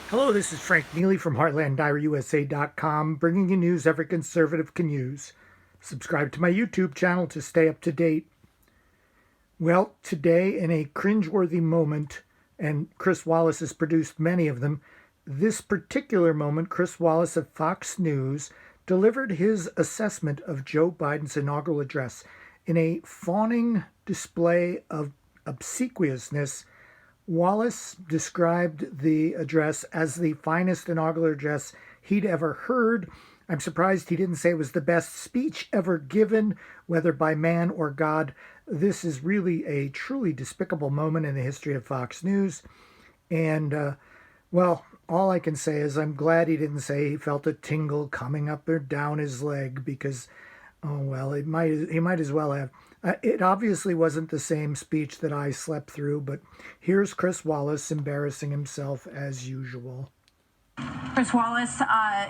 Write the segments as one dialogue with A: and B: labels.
A: Hello, this is Frank Neely from HeartlandDiaryUSA.com, bringing you news every conservative can use. Subscribe to my YouTube channel to stay up to date. Well, today, in a cringeworthy moment, and Chris Wallace has produced many of them, this particular moment, Chris Wallace of Fox News delivered his assessment of Joe Biden's inaugural address in a fawning display of obsequiousness. Wallace described the address as the finest inaugural address he'd ever heard. I'm surprised he didn't say it was the best speech ever given, whether by man or God. This is really a truly despicable moment in the history of Fox News. And, well, all I can say is I'm glad he didn't say he felt a tingle coming up or down his leg because, oh, well, he might as well have. It obviously wasn't the same speech that I slept through, but here's Chris Wallace embarrassing himself as usual.
B: Chris Wallace,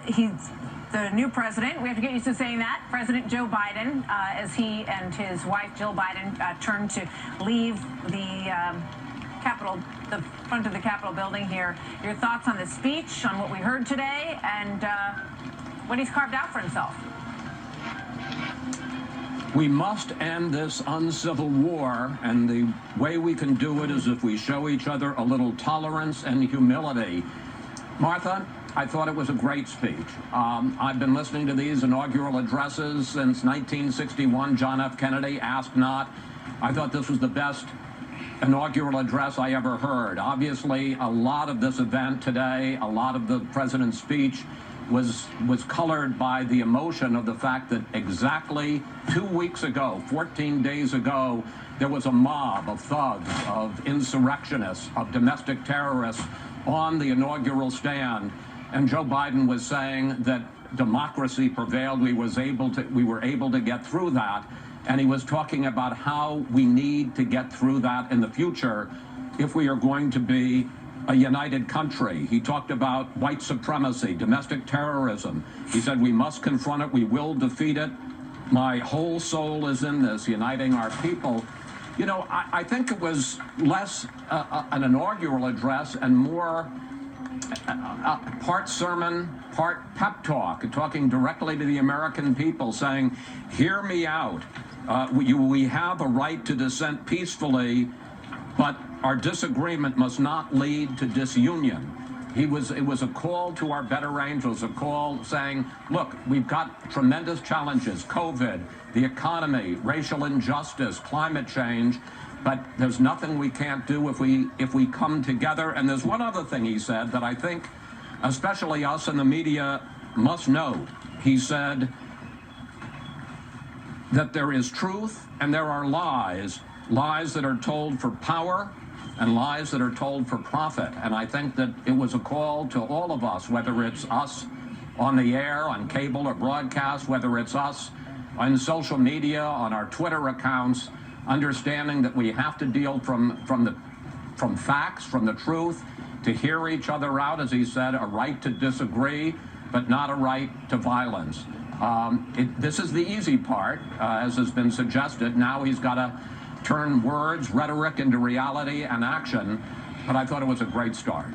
B: he's the new president. We have to get used to saying that. President Joe Biden, as he and his wife Jill Biden turn to leave the Capitol, the front of the Capitol building here. Your thoughts on the speech, on what we heard today, and what he's carved out for himself?
C: We must end this uncivil war, and the way we can do it is if we show each other a little tolerance and humility. Martha, I thought it was a great speech. I've been listening to these inaugural addresses since 1961, John F. Kennedy, Ask Not. I thought this was the best inaugural address I ever heard. Obviously, a lot of this event today, a lot of the president's speech was colored by the emotion of the fact that exactly 2 weeks ago, 14 days ago, there was a mob of thugs, of insurrectionists, of domestic terrorists on the inaugural stand. And Joe Biden was saying that democracy prevailed. We were able to get through that. And he was talking about how we need to get through that in the future if we are going to be a united country. He talked about white supremacy, domestic terrorism. He said we must confront it, we will defeat it. My whole soul is in this, uniting our people. You know, I think it was less an inaugural address and more part sermon, part pep talk, talking directly to the American people, saying, hear me out. We have a right to dissent peacefully, but our disagreement must not lead to disunion. It was a call to our better angels, a call saying, look, we've got tremendous challenges, COVID, the economy, racial injustice, climate change, but there's nothing we can't do if we come together. And there's one other thing he said that I think especially us in the media must know. He said that there is truth and there are lies that are told for power and lies that are told for profit. And I think that it was a call to all of us, whether it's us on the air, on cable or broadcast, whether it's us on social media, on our Twitter accounts, understanding that we have to deal from facts, from the truth, to hear each other out, as he said, a right to disagree, but not a right to violence. This is the easy part, as has been suggested. Now he's got to turn words, rhetoric into reality and action, but I thought it was a great start.